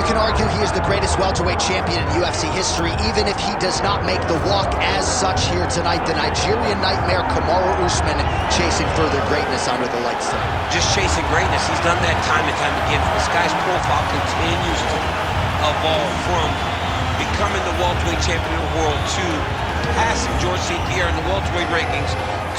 can argue he is the greatest welterweight champion in UFC history, even if he does not make the walk as such here tonight. The Nigerian nightmare, Kamaru Usman, chasing further greatness under the lights tonight. Just chasing greatness. He's done that time and time again. This guy's profile continues to evolve from becoming the welterweight champion of the world to passing George St. Pierre in the welterweight rankings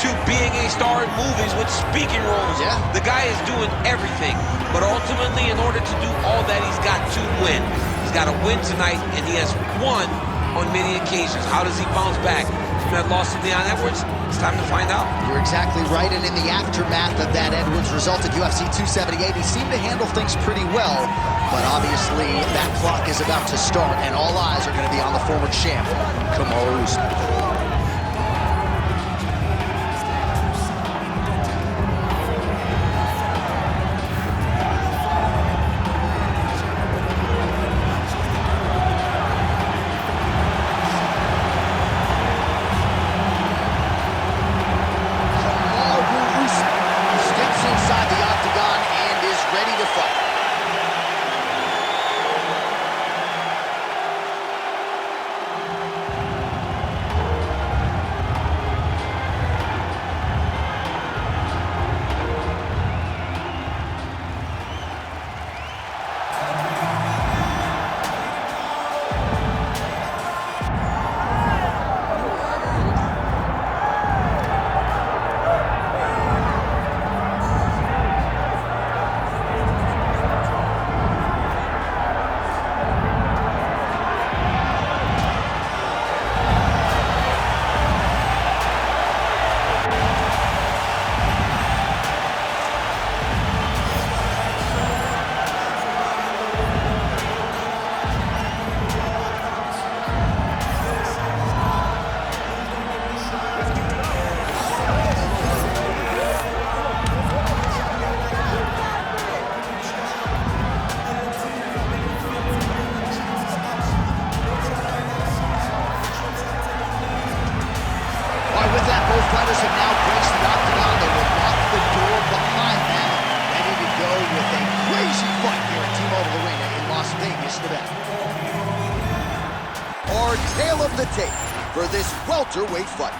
to being a star in movies with speaking roles. Yeah. The guy is doing everything, but ultimately, in order to do all that, he's got to win. He's got to win tonight, and he has won on many occasions. How does he bounce back from that loss to Leon Edwards? It's time to find out. You're exactly right, and in the aftermath of that Edwards result at UFC 278, he seemed to handle things pretty well, but obviously that clock is about to start, and all eyes are going to be on the former champ, Kamaru Usman. Fighters have now graced the octagon. They will lock the door behind them, ready to go with a crazy fight here at T-Mobile Arena in Las Vegas, Nevada. Our tale of the tape for this welterweight fight.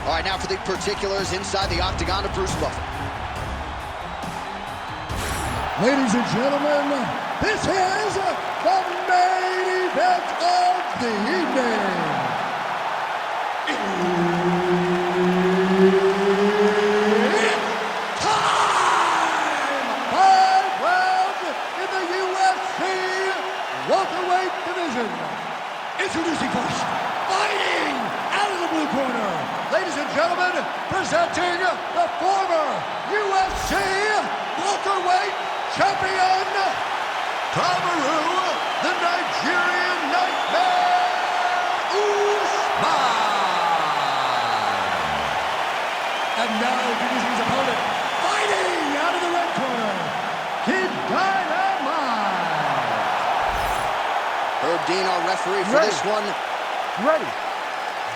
All right, now for the particulars inside the octagon of Bruce Buffer. Ladies and gentlemen, this is the main event of the evening. Welterweight division. Introducing first, fighting out of the blue corner, ladies and gentlemen, presenting the former UFC welterweight champion, Kamaru, the Nigerian nightmare, Usman. And now introducing his opponent, fighting out of the red corner, Kid Dynamite. Herb Dean, our referee for this one. Ready.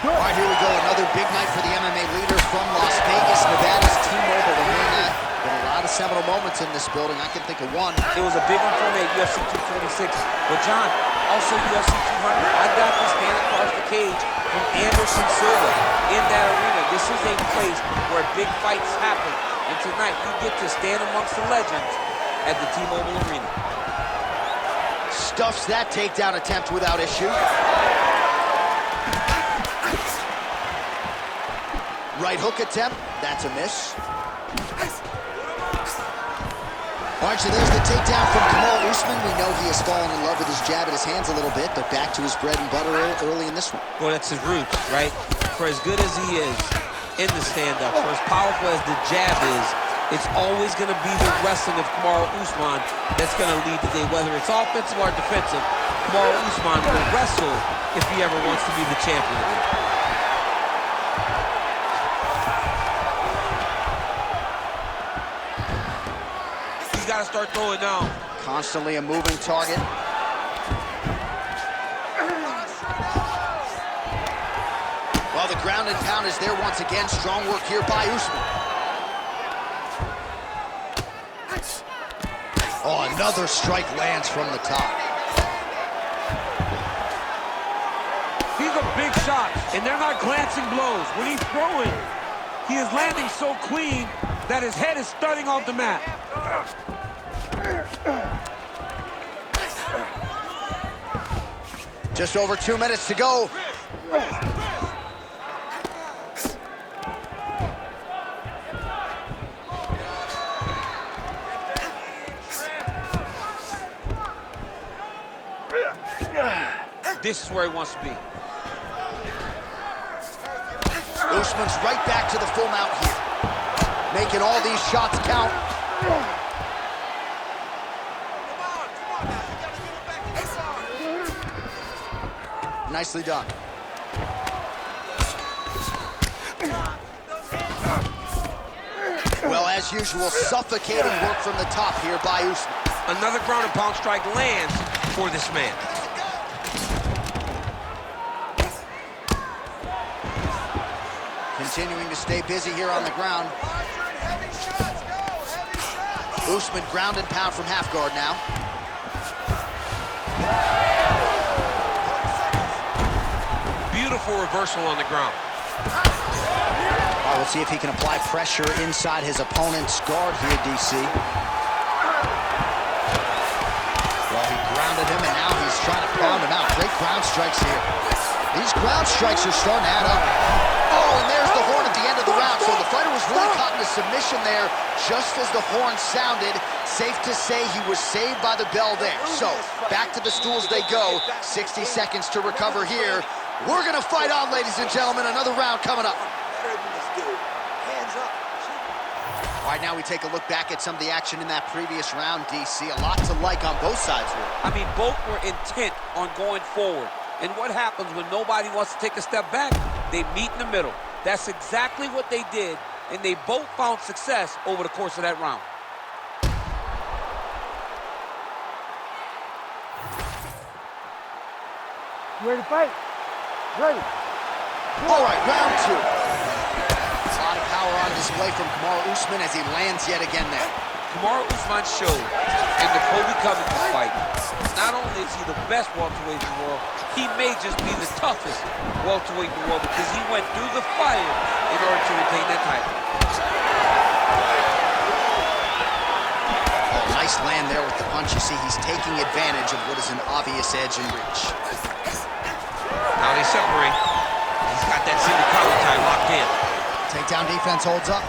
Go. All right, here we go. Another big night for the MMA leader from Las Vegas, Nevada's T-Mobile Arena. Been a lot of seminal moments in this building. I can think of one. It was a big one for me at UFC 246. But John, also UFC 200. I got to stand across the cage from Anderson Silva in that arena. This is a place where big fights happen. And tonight, you get to stand amongst the legends at the T-Mobile Arena. Stuffs that takedown attempt without issue. Right hook attempt, that's a miss. All right, so there's the takedown from Kamaru Usman. We know he has fallen in love with his jab at his hands a little bit, but back to his bread and butter early in this one. Well, that's his roots, right? For as good as he is in the stand-up, for as powerful as the jab is, it's always going to be the wrestling of Kamaru Usman that's going to lead the day, whether it's offensive or defensive. Kamaru Usman will wrestle if he ever wants to be the champion. He's got to start throwing down. Constantly a moving target. Well, the ground and pound is there once again. Strong work here by Usman. Oh, Another strike lands from the top. These are big shots, and they're not glancing blows. When he's throwing, he is landing so clean that his head is studding off the mat. Just over 2 minutes to go. This is where he wants to be. Usman's right back to the full mount here, making all these shots count. Nicely done. Well, as usual, suffocating work from the top here by Usman. Another ground and pound strike lands for this man. Continuing to stay busy here on the ground. Usman ground and pound from half guard now. Beautiful reversal on the ground. Oh, we'll see if he can apply pressure inside his opponent's guard here, DC. Well, he grounded him, and now he's trying to pound him out. Great ground strikes here. These ground strikes are starting to add up. Oh, and there's the horn at the end of the round. So the fighter was really caught in a submission there just as the horn sounded. Safe to say he was saved by the bell there. So back to the stools they go. 60 seconds to recover here. We're going to fight on, ladies and gentlemen. Another round coming up. All right, now we take a look back at some of the action in that previous round, DC. A lot to like on both sides here. I mean, both were intent on going forward. And what happens when nobody wants to take a step back? They meet in the middle. That's exactly what they did, and they both found success over the course of that round. Ready to fight? Ready. All right, round two. A lot of power on display from Kamaru Usman as he lands yet again there. Kamaru Usman showed in the Kobe Covington fight, not only is he the best welterweight in the world, he may just be the toughest welterweight in the world because he went through the fire in order to retain that title. Oh, nice land there with the punch. You see, he's taking advantage of what is an obvious edge and reach. Now they separate. He's got that single collar tie locked in. Takedown defense holds up.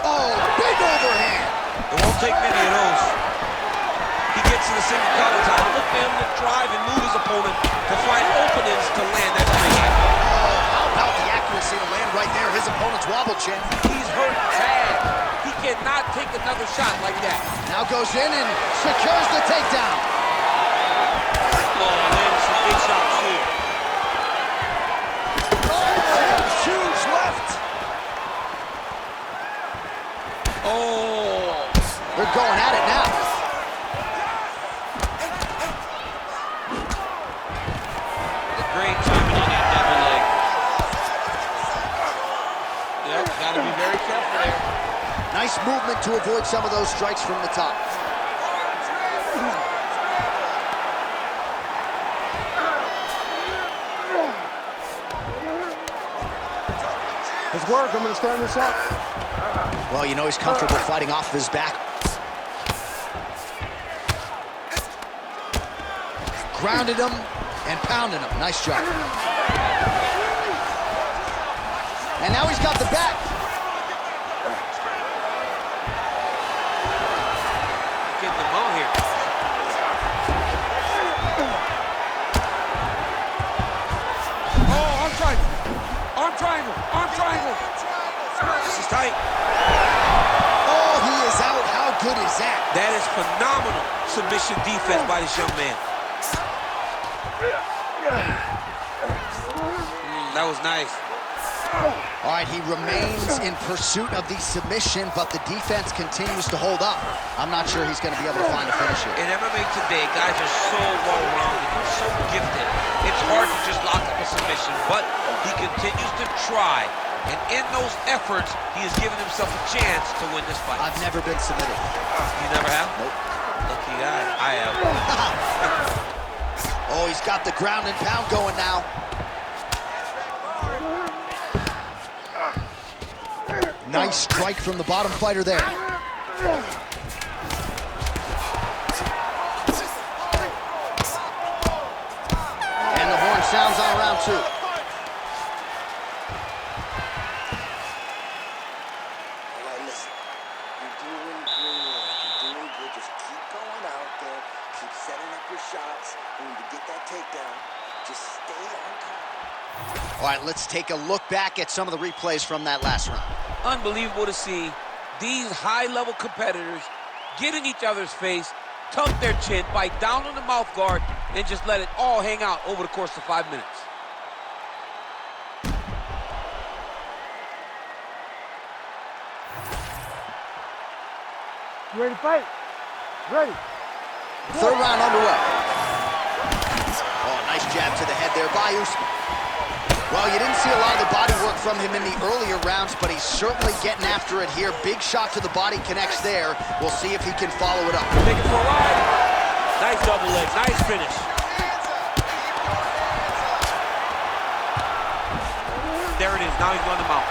Oh, big overhand. It won't take many of those. He gets to the single collar tie. Look for him to drive and move his opponent to find openings to land that big hand. Oh, how about the accuracy to land right there? His opponent's wobble chin. He's hurt bad. He cannot take another shot like that. Now goes in and secures the takedown. Oh, lands some big shots here. Huge left. Oh. They're going at it now. Great timing on that double leg. Yep, gotta be very careful there. Nice movement to avoid some of those strikes from the top. Let's work. I'm going to stand this up. Well, you know he's comfortable fighting off of his back. Grounded him and pounded him. Nice job. And now he's got the back. Getting them on here. Oh, arm triangle. Arm triangle. Arm triangle. This is tight. Oh, he is out. How good is that? That is phenomenal submission defense by this young man. That was nice. All right, he remains in pursuit of the submission, but the defense continues to hold up. I'm not sure he's going to be able to find a finish here. In MMA today, guys are so well-rounded, they're so gifted. It's hard to just lock up a submission, but he continues to try And in those efforts, he has given himself a chance to win this fight. I've never been submitted. You never have? Nope. Lucky guy. I have. Oh, he's got the ground and pound going now. Nice strike from the bottom fighter there. And the horn sounds on round 2. All right, let's take a look back at some of the replays from that last round. Unbelievable to see these high-level competitors get in each other's face, tuck their chin, bite down on the mouth guard, and just let it all hang out over the course of 5 minutes. You ready to fight? Ready. Third round underway. Oh, nice jab to the head there by Usman. Well, you didn't see a lot of the body work from him in the earlier rounds, but he's certainly getting after it here. Big shot to the body connects there. We'll see if he can follow it up. Take it for a ride. Nice double leg, nice finish. There it is, now he's going to mount.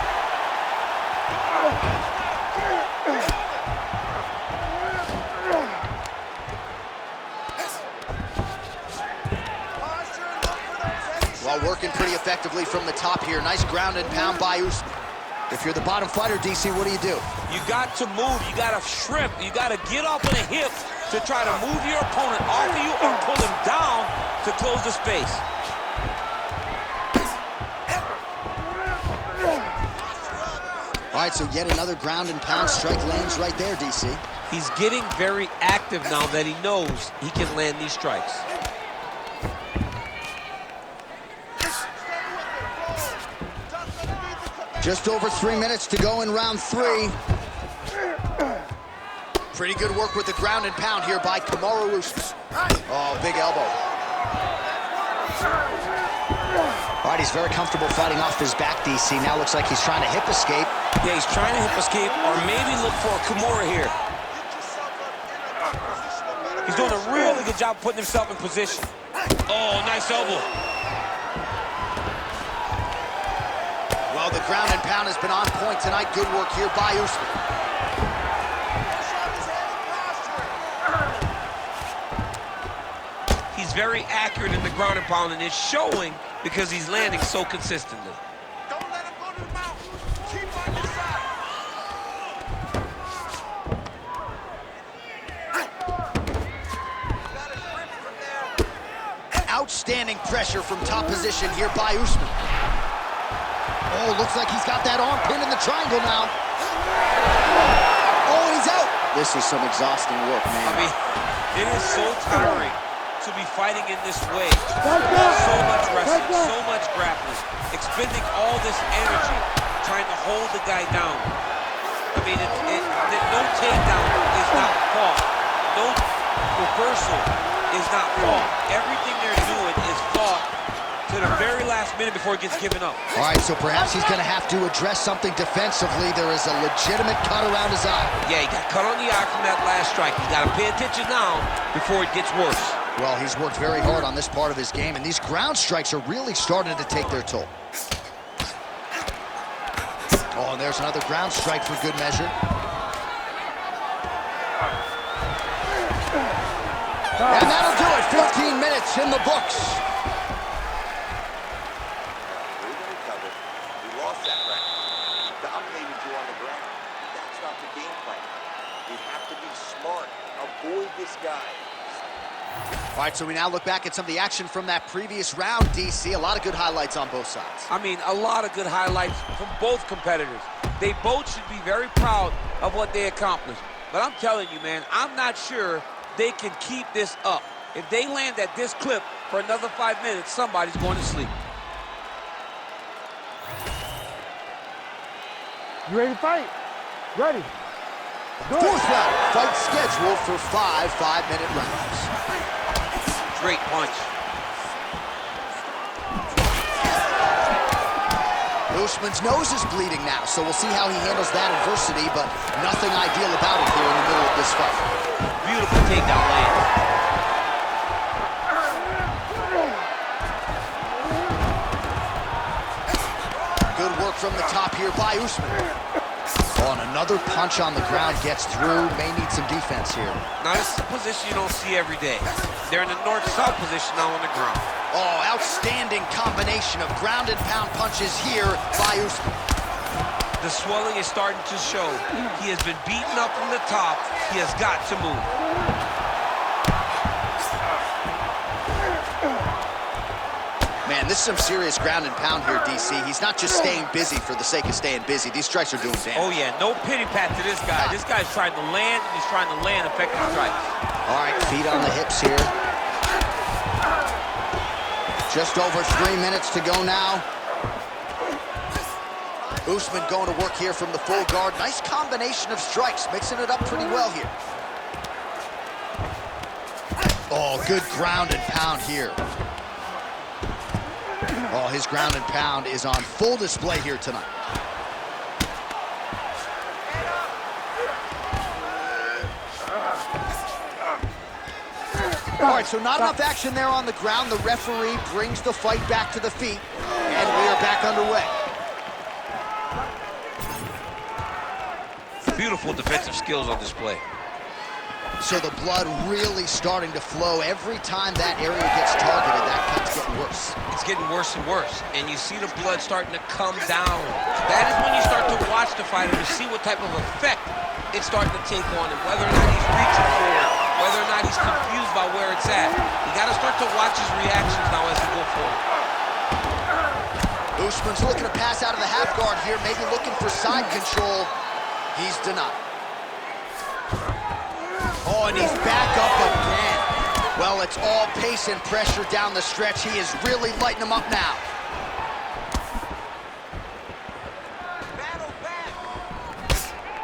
Well, working pretty effectively from the top here. Nice ground and pound by Usman. If you're the bottom fighter, DC, what do? You got to move, you got to shrimp, you got to get off of the hip to try to move your opponent off of you or pull him down to close the space. All right, so yet another ground and pound strike lands right there, DC. He's getting very active now that he knows he can land these strikes. Just over 3 minutes to go in round 3. Pretty good work with the ground and pound here by Kamaru Usman. Oh, big elbow. All right, he's very comfortable fighting off his back, DC. Now looks like he's trying to hip escape. Yeah, he's trying to hip escape or maybe look for a Kimura here. He's doing a really good job putting himself in position. Oh, nice elbow. Well, the ground and pound has been on point tonight. Good work here by Usman. He's very accurate in the ground and pound, and it's showing because he's landing so consistently. Don't let him go to the mouth. Keep on your side. Outstanding pressure from top position here by Usman. Oh, looks like he's got that arm pinned in the triangle now. Oh, he's out. This is some exhausting work, man. I mean, it is so tiring to be fighting in this way. So much wrestling, so much grappling, expending all this energy trying to hold the guy down. I mean, no takedown is not fought. No reversal is not fought. Everything they're doing is fought to the very last minute before it gets given up. All right, so perhaps he's going to have to address something defensively. There is a legitimate cut around his eye. Yeah, he got cut on the eye from that last strike. He's got to pay attention now before it gets worse. Well, he's worked very hard on this part of his game, and these ground strikes are really starting to take their toll. Oh, and there's another ground strike for good measure. And that'll do it. 15 minutes in the books. We lost that round. We dominated you on the ground. That's not the game plan. We have to be smart. Avoid this guy. All right, so we now look back at some of the action from that previous round, DC. A lot of good highlights on both sides. I mean, a lot of good highlights from both competitors. They both should be very proud of what they accomplished. But I'm telling you, man, I'm not sure they can keep this up. If they land at this clip for another 5 minutes, somebody's going to sleep. You ready to fight? Ready. Fourth round, fight scheduled for 5 5-minute rounds. Great punch. Usman's nose is bleeding now, so we'll see how he handles that adversity, but nothing ideal about it here in the middle of this fight. Beautiful takedown land. Good work from the top here by Usman. Oh, and another punch on the ground gets through. May need some defense here. Now, this is a position you don't see every day. They're in the north-south position now on the ground. Oh, outstanding combination of ground and pound punches here by Usman. The swelling is starting to show. He has been beaten up from the top. He has got to move. Man, this is some serious ground and pound here, DC. He's not just staying busy for the sake of staying busy. These strikes are doing damage. Oh, yeah, no pity pat to this guy. This guy's trying to land, and he's trying to land effective strikes. All right, feet on the hips here. Just over 3 minutes to go now. Usman going to work here from the full guard. Nice combination of strikes, mixing it up pretty well here. Oh, good ground and pound here. Oh, his ground and pound is on full display here tonight. All right, so not enough action there on the ground. The referee brings the fight back to the feet, and we are back underway. Beautiful defensive skills on display. So the blood really starting to flow. Every time that area gets targeted, that cut's getting worse. It's getting worse and worse, and you see the blood starting to come down. That is when you start to watch the fighter to see what type of effect it's starting to take on him, whether or not he's reaching for it, whether or not he's confused by where it's at. You got to start to watch his reactions now as we go forward. Usman's looking to pass out of the half guard here, maybe looking for side control. He's denied. Oh, and he's back up again. Well, it's all pace and pressure down the stretch. He is really lighting him up now.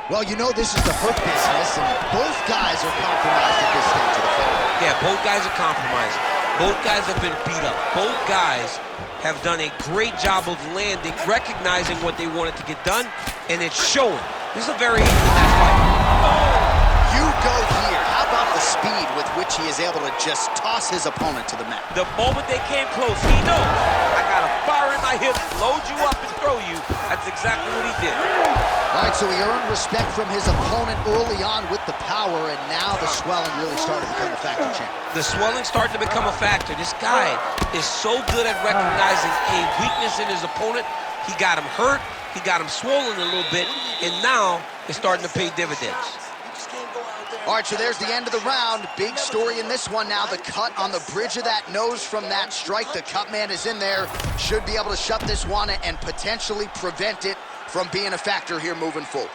Well, you know this is the hurt business, and both guys are compromised at this stage of the fight. Yeah, both guys are compromised. Both guys have been beat up. Both guys have done a great job of landing, recognizing what they wanted to get done, and it's showing. This is a very equal match fight. You go here. How about the speed with which he is able to just toss his opponent to the mat? The moment they came close, he knows. I got a fire in my hips, load you up and throw you. That's exactly what he did. All right, so he earned respect from his opponent early on with the power, and now the swelling really started to become a factor, champ. The swelling started to become a factor. This guy is so good at recognizing a weakness in his opponent. He got him hurt, he got him swollen a little bit, and now it's starting to pay dividends. All right, so there's the end of the round. Big story in this one now. The cut on the bridge of that nose from that strike. The cut man is in there. Should be able to shut this one and potentially prevent it from being a factor here moving forward.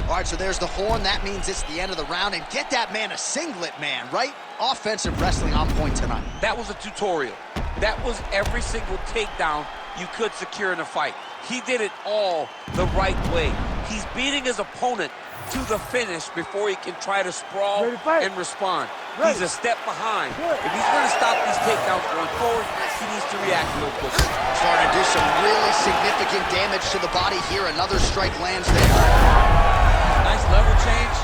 All right, so there's the horn. That means it's the end of the round. And get that man a singlet, man, right? Offensive wrestling on point tonight. That was a tutorial. That was every single takedown you could secure in a fight. He did it all the right way. He's beating his opponent to the finish before he can try to sprawl and respond. He's a step behind. If he's going to stop these takedowns going forward, he needs to react real quickly. Starting to do some really significant damage to the body here. Another strike lands there. Nice level change.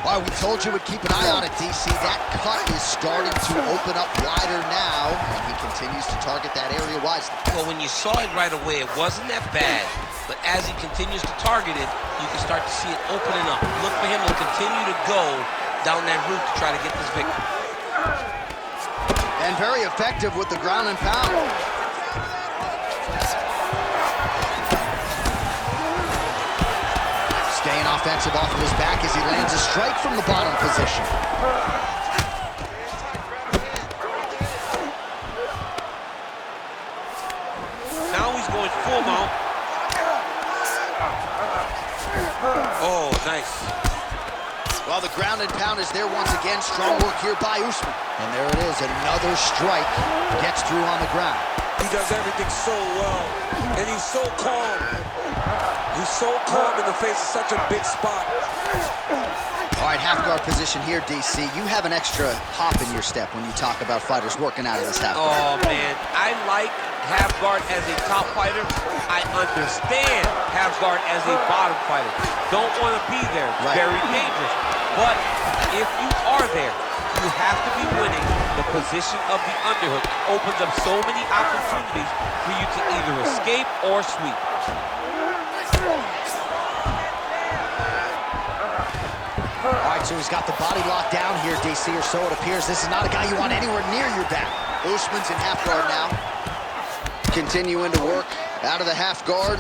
All right, we told you we'd keep an eye on it, DC. That cut is starting to open up wider now, and he continues to target that area wisely. Well, when you saw it right away, it wasn't that bad. But as he continues to target it, you can start to see it opening up. Look for him to continue to go down that route to try to get this victory. And very effective with the ground and pound. Staying offensive off of his back as he lands a strike from the bottom position. Now he's going full mount. Oh, nice. Well, the ground and pound is there once again. Strong work here by Usman. And there it is, another strike gets through on the ground. He does everything so well, and he's so calm. He's so calm in the face of such a big spot. All right, half guard position here, DC. You have an extra hop in your step when you talk about fighters working out of this half guard. Oh, man. I like half guard as a top fighter. I understand half guard as a bottom fighter. Don't want to be there. It's very dangerous. But if you are there, you have to be winning. The position of the underhook opens up so many opportunities for you to either escape or sweep. All right, so he's got the body locked down here, DC, or so it appears. This is not a guy you want anywhere near your back. Usman's in half guard now. Continuing to work out of the half guard.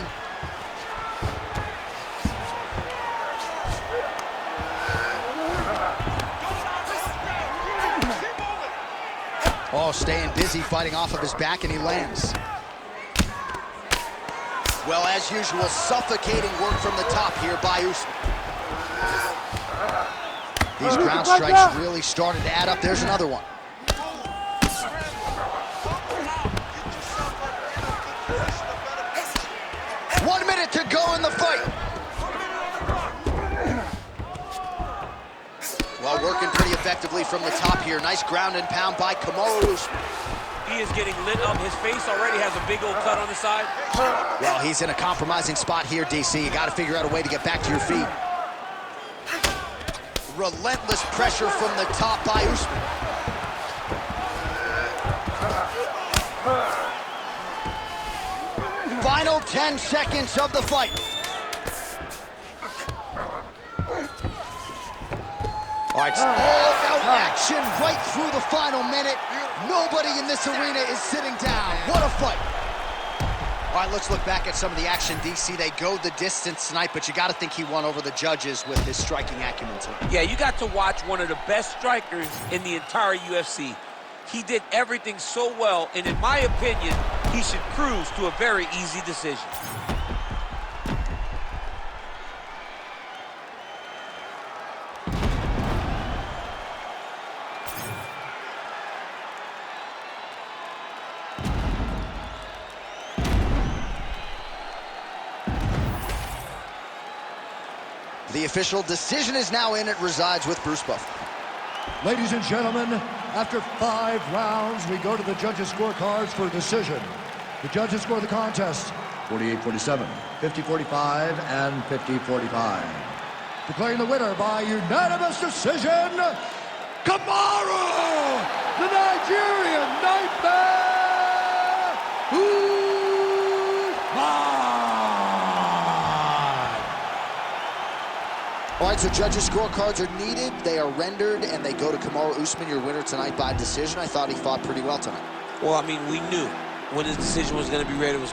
Oh, staying busy, fighting off of his back, and he lands. Well, as usual, suffocating work from the top here by Usman. These ground strikes really started to add up. There's another one. 1 minute to go in the fight. Well, working pretty effectively from the top here. Nice ground and pound by Kamaru Usman. He is getting lit up. His face already has a big old cut on the side. Well, he's in a compromising spot here, DC. You got to figure out a way to get back to your feet. Relentless pressure from the top by Usman. Final 10 seconds of the fight. All right, all-out action right through the final minute. Nobody in this arena is sitting down. What a fight. All right, let's look back at some of the action, DC. They go the distance tonight, but you got to think he won over the judges with his striking acumen tonight. Yeah, you got to watch one of the best strikers in the entire UFC. He did everything so well, and in my opinion, he should cruise to a very easy decision. The official decision is now in. It resides with Bruce Buffer. Ladies and gentlemen, after 5 rounds, we go to the judges' scorecards for a decision. The judges score the contest 48-47, 50-45, and 50-45. Declaring the winner by unanimous decision, Kamaru, the Nigerian Nightmare, Usman. All right, so judges' scorecards are needed. They are rendered, and they go to Kamaru Usman, your winner tonight by decision. I thought he fought pretty well tonight. Well, I mean, we knew when his decision was going to be read. It was